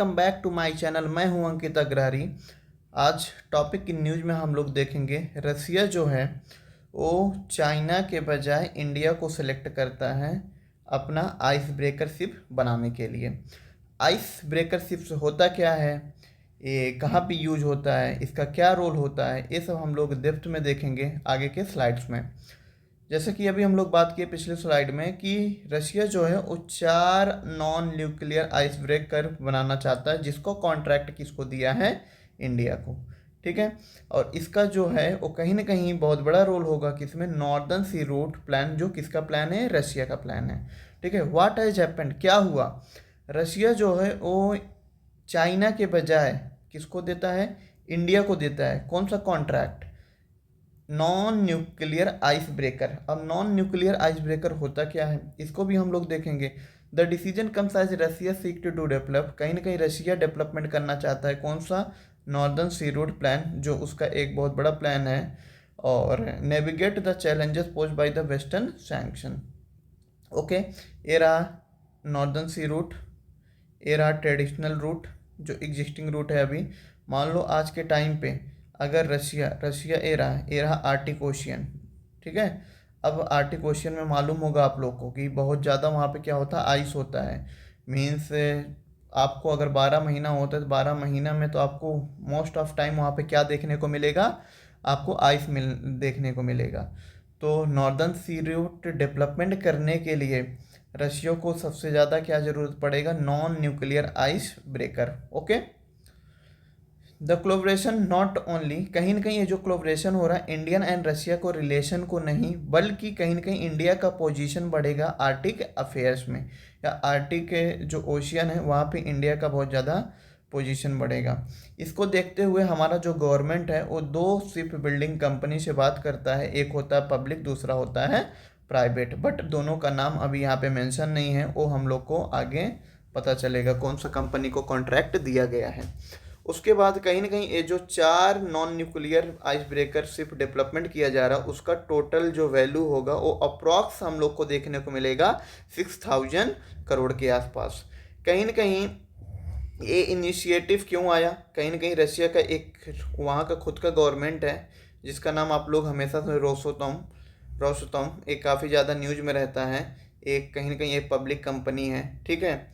Welcome back to my channel. मैं हूं अंकित अग्रहरी। आज टॉपिक की न्यूज़ में हम लोग देखेंगे रसिया जो है वो चाइना के बजाय इंडिया को सिलेक्ट करता है अपना आइस ब्रेकर शिप बनाने के लिए। आइस ब्रेकर शिप होता क्या है, ये कहाँ पे यूज होता है, इसका क्या रोल होता है, ये सब हम लोग डेप्थ में देखेंगे आगे के स्लाइड्स में। जैसे कि अभी हम लोग बात किए पिछले स्लाइड में कि रशिया जो है वो 4 नॉन न्यूक्लियर आइस ब्रेकर बनाना चाहता है, जिसको कॉन्ट्रैक्ट किसको दिया है, इंडिया को। ठीक है। और इसका जो है वो कहीं ना कहीं बहुत बड़ा रोल होगा किसमें, नॉर्दर्न सी रूट प्लान, जो किसका प्लान है, रशिया का प्लान है। ठीक है। व्हाट हैज हैपेंड, क्या हुआ, रशिया जो है वो चाइना के बजाय किसको देता है, इंडिया को देता है कौन सा contract, non nuclear ice breaker. अब नॉन न्यूक्लियर आइस ब्रेकर होता क्या है, इसको भी हम लोग देखेंगे। The decision comes as Russia seek to do develop, कहीं ना कहीं रशिया डेवलपमेंट करना चाहता है कौन सा, नॉर्दर्न सी रूट प्लान, जो उसका एक बहुत बड़ा प्लान है, और navigate the challenges pose by the western sanction. Okay, ये रहा नॉर्दर्न सी रूट, ये रहा ट्रेडिशनल रूट जो एग्जिस्टिंग रूट है अभी। मान लो आज के टाइम पे अगर रशिया रशिया ये रहा आर्टिक ओशियन। ठीक है। अब आर्टिक ओशियन में मालूम होगा आप लोग को कि बहुत ज़्यादा वहाँ पे क्या होता है, आइस होता है। मीन्स आपको अगर 12 महीना होता है तो 12 महीना में तो आपको मोस्ट ऑफ टाइम वहाँ पे क्या देखने को मिलेगा, आपको आइस देखने को मिलेगा। तो नॉर्दर्न सी रूट डेवलपमेंट करने के लिए रशिया को सबसे ज़्यादा क्या ज़रूरत पड़ेगा, non nuclear ice breaker. Okay. The collaboration not only, कहीं ना कहीं ये जो कोलैबोरेशन हो रहा है इंडियन एंड रशिया को रिलेशन को नहीं, बल्कि कहीं ना कहीं इंडिया का पोजीशन बढ़ेगा आर्टिक अफेयर्स में, या आर्टिक के जो ओशियन है वहाँ पे इंडिया का बहुत ज़्यादा पोजीशन बढ़ेगा। इसको देखते हुए हमारा जो गवर्नमेंट है वो 2 शिप बिल्डिंग कंपनी से बात करता है, एक होता है पब्लिक, दूसरा होता है प्राइवेट। बट दोनों का नाम अभी यहाँ पे मेंशन नहीं है, वो हम लोग को आगे पता चलेगा कौन सा कंपनी को कॉन्ट्रैक्ट दिया गया है। उसके बाद कहीं ना कहीं ये जो 4 non nuclear ice breaker ship development किया जा रहा है उसका टोटल जो वैल्यू होगा वो अप्रॉक्स हम लोग को देखने को मिलेगा 6000 करोड़ के आसपास। कहीं ना कहीं ये इनिशिएटिव क्यों आया, कहीं ना कहीं रशिया का एक वहाँ का खुद का गवर्नमेंट है जिसका नाम आप लोग हमेशा से रोसोतोम रोसोतोम एक काफ़ी ज़्यादा न्यूज में रहता है, एक कहीं ना कहीं एक पब्लिक कंपनी है। ठीक है।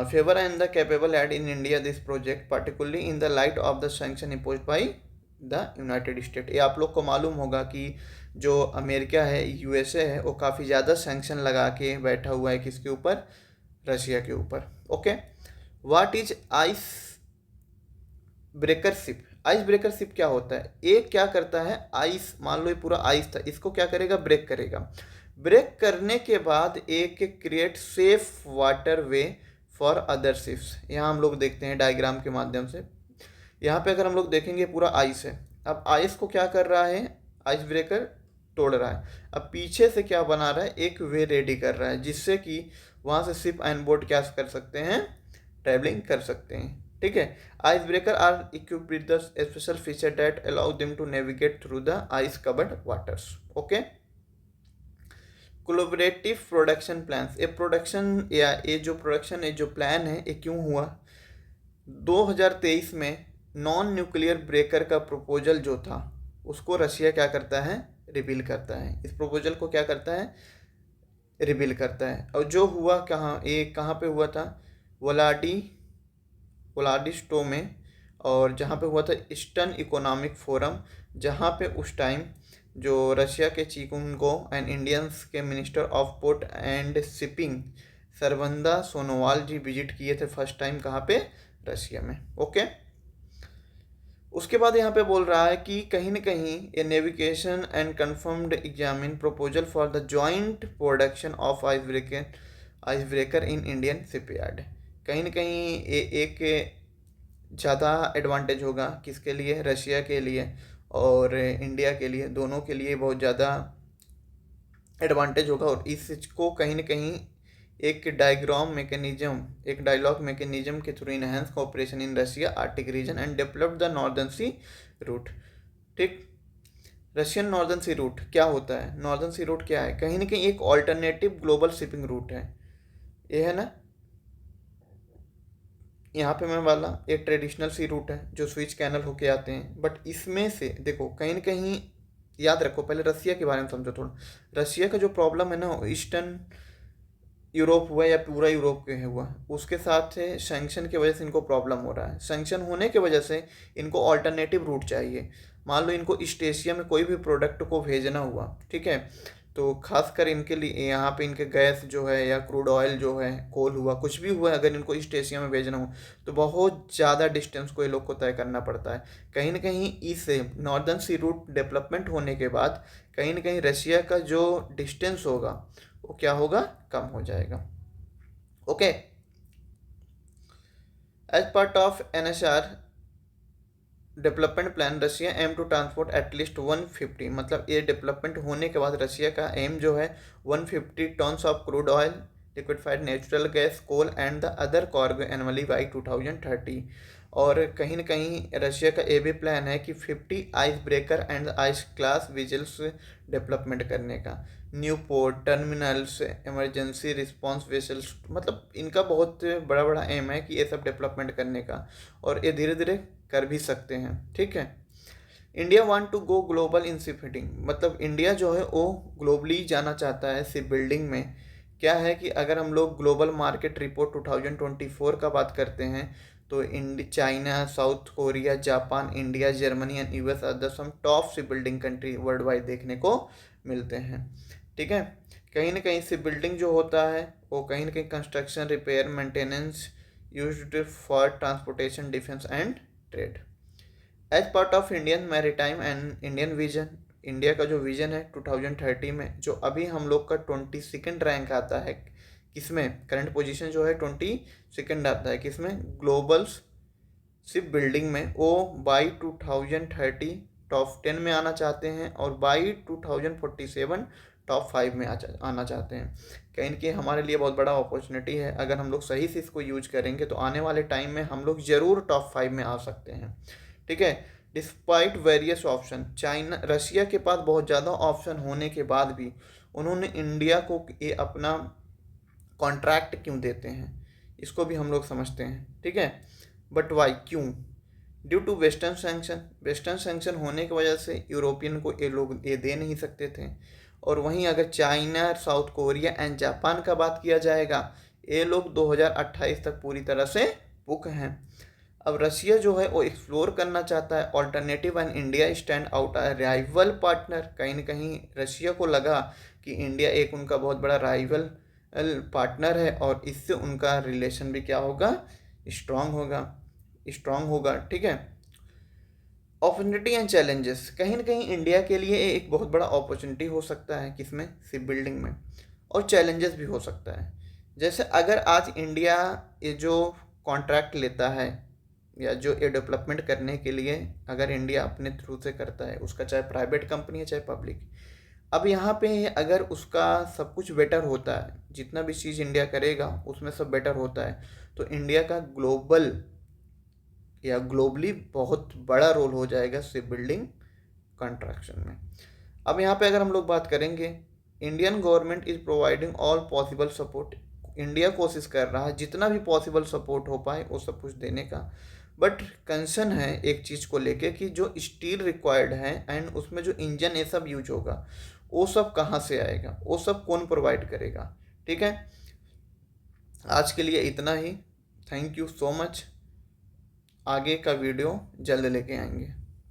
favor and the capable add in India this project, particularly in the light of the sanction imposed by the United States। ये आप लोग को मालूम होगा कि जो अमेरिका है, यूएसए है, वो काफ़ी ज़्यादा सैंक्शन लगा के बैठा हुआ है किसके ऊपर, रशिया के ऊपर। Okay. What is ice breaker ship, ice breaker ship क्या होता है, ये क्या करता है, आइस मान लो ये पूरा आइस था, इसको क्या करेगा, ब्रेक करेगा। ब्रेक करने के बाद एक create safe water way for other ships. यहाँ हम लोग देखते हैं डायग्राम के माध्यम से, यहाँ पे अगर हम लोग देखेंगे पूरा आइस है। अब आइस को क्या कर रहा है, आइस ब्रेकर तोड़ रहा है। अब पीछे से क्या बना रहा है, एक वे रेडी कर रहा है जिससे कि वहाँ से शिप एंड बोट क्या कर सकते हैं, ट्रैवलिंग कर सकते हैं। ठीक है। Ice breaker are equipped with the special feature that allow them to navigate through the ice covered waters. Okay. Collaborative production plans, ये प्रोडक्शन या ये जो प्रोडक्शन ये जो प्लान है ये क्यों हुआ, 2023 में नॉन न्यूक्लियर ब्रेकर का प्रपोजल जो था उसको रशिया क्या करता है, रिवील करता है। इस प्रपोजल को क्या करता है, रिवील करता है। और जो हुआ कहाँ, ये कहाँ पे हुआ था, व्लादिस्टो में, और जहाँ पे हुआ था ईस्टर्न इकोनॉमिक फोरम, जहाँ पे उस टाइम जो रशिया के चिकुंगो एंड इंडियंस के minister of port and shipping Sarbananda Sonowal ji visit किए थे फर्स्ट टाइम, कहाँ पे, रशिया में। ओके। उसके बाद यहाँ पे बोल रहा है कि कहीं ना कहीं ये navigation and confirmed examine proposal for the joint production of ice breaker in Indian shipyard. कहीं ना कहीं ये एक ज़्यादा एडवांटेज होगा किसके लिए, रशिया के लिए और इंडिया के लिए, दोनों के लिए बहुत ज़्यादा एडवांटेज होगा। और इसको कहीं ना कहीं एक डायलॉग मैकेनिज्म के through enhance cooperation in Russia arctic region and develop the northern sea route. ठीक। रशियन नॉर्दर्न सी रूट क्या होता है, नॉर्दर्न सी रूट क्या है, कहीं ना कहीं एक ऑल्टरनेटिव ग्लोबल शिपिंग रूट है, ये है ना। यहाँ पे मैं वाला एक ट्रेडिशनल सी रूट है जो स्विच कैनल होके आते हैं, बट इसमें से देखो कहीं न कहीं याद रखो, पहले रसिया के बारे में समझो थोड़ा। रसिया का जो प्रॉब्लम है ना, ईस्टर्न यूरोप हुआ या पूरा यूरोप के हुआ, उसके साथ से सैंक्शन की वजह से इनको प्रॉब्लम हो रहा है। सैंक्शन होने की वजह से इनको ऑल्टरनेटिव रूट चाहिए। मान लो इनको ईस्ट एशिया में कोई भी प्रोडक्ट को भेजना हुआ, ठीक है, तो खासकर इनके लिए यहाँ पे इनके गैस जो है या क्रूड ऑयल जो है, कोल हुआ, कुछ भी हुआ, अगर इनको ईस्ट एशिया में भेजना हो तो बहुत ज़्यादा डिस्टेंस को ये लोग को तय करना पड़ता है। कहीं ना कहीं इस नॉर्दर्न सी रूट डेवलपमेंट होने के बाद कहीं ना कहीं रशिया का जो डिस्टेंस होगा वो क्या होगा, कम हो जाएगा। Okay, as part of NSR development plan Russia aim to transport at least 150, मतलब ये डेवलपमेंट होने के बाद रशिया का एम जो है 150 tons of crude oil, liquefied natural gas, coal and the other cargo annually by 2030। और कहीं ना कहीं रशिया का ये भी प्लान है कि 50 ice breaker and ice class whistles development करने का, new port terminals, emergency response vessels, मतलब इनका बहुत बड़ा बड़ा एम है कि ये सब डेवलपमेंट करने का, और ये धीरे धीरे कर भी सकते हैं। ठीक है, India want to go global in ship fitting, मतलब इंडिया जो है वो ग्लोबली जाना चाहता है शिप बिल्डिंग में। क्या है कि अगर हम लोग ग्लोबल मार्केट रिपोर्ट 2024 का बात करते हैं तो China, South Korea, Japan, India, Germany and US are the some top ship building country world wide देखने को मिलते हैं। ठीक है, कहीं ना कहीं शिप बिल्डिंग जो होता है वो कहीं ना कहीं construction, repair, maintenance used for transportation, defence and trade. As part of Indian maritime and Indian vision, India का जो विजन है 2030 में, जो अभी हम लोग का 22nd रैंक आता है, किसमें करंट पोजीशन जो है 22nd आता है, किसमें, ग्लोबल शिप बिल्डिंग में, वो बाई 2030 टॉप 10 में आना चाहते हैं और बाई 2047 टॉप 5 में आना चाहते हैं। कहीं कि हमारे लिए बहुत बड़ा अपॉर्चुनिटी है, अगर हम लोग सही से इसको यूज करेंगे तो आने वाले टाइम में हम लोग ज़रूर टॉप 5 में आ सकते हैं। ठीक है, despite various option, China Russia के पास बहुत ज़्यादा ऑप्शन होने के बाद भी उन्होंने इंडिया को ये अपना कॉन्ट्रैक्ट क्यों देते हैं, इसको भी हम लोग समझते हैं। ठीक है, बट वाई, क्यों, due to western sanction, western sanction होने की वजह से यूरोपियन को ये लोग ये दे नहीं सकते थे। और वहीं अगर China, South Korea and Japan का बात किया जाएगा, ये लोग 2028 तक पूरी तरह से बुक हैं। अब रशिया जो है वो एक्सप्लोर करना चाहता है alternative and India stand out a rival partner. कहीं ना कहीं रशिया को लगा कि इंडिया एक उनका बहुत बड़ा राइवल पार्टनर है और इससे उनका रिलेशन भी क्या होगा, स्ट्रांग होगा। ठीक है, अपॉर्चुनिटी एंड चैलेंजेस, कहीं ना कहीं इंडिया के लिए एक बहुत बड़ा अपॉर्चुनिटी हो सकता है, किसमें, शिप बिल्डिंग में, और चैलेंजेस भी हो सकता है। जैसे अगर आज इंडिया ये जो कॉन्ट्रैक्ट लेता है या जो ये डेवलपमेंट करने के लिए अगर इंडिया अपने थ्रू से करता है, उसका चाहे प्राइवेट कंपनी है चाहे पब्लिक, अब यहाँ पे अगर उसका सब कुछ बेटर होता है, जितना भी चीज़ इंडिया करेगा उसमें सब बेटर होता है, तो इंडिया का ग्लोबल या ग्लोबली बहुत बड़ा रोल हो जाएगा शिप बिल्डिंग कंस्ट्रक्शन में। अब यहाँ पे अगर हम लोग बात करेंगे, Indian government is providing all possible support, India कोशिश कर रहा है जितना भी पॉसिबल सपोर्ट हो पाए वो सब कुछ देने का। बट कंसर्न है एक चीज़ को लेके कि जो स्टील रिक्वायर्ड है एंड उसमें जो इंजन ये सब यूज होगा वो सब कहाँ से आएगा, वो सब कौन प्रोवाइड करेगा। ठीक है, आज के लिए इतना ही, थैंक यू सो मच। आगे का वीडियो जल्द लेके आएंगे।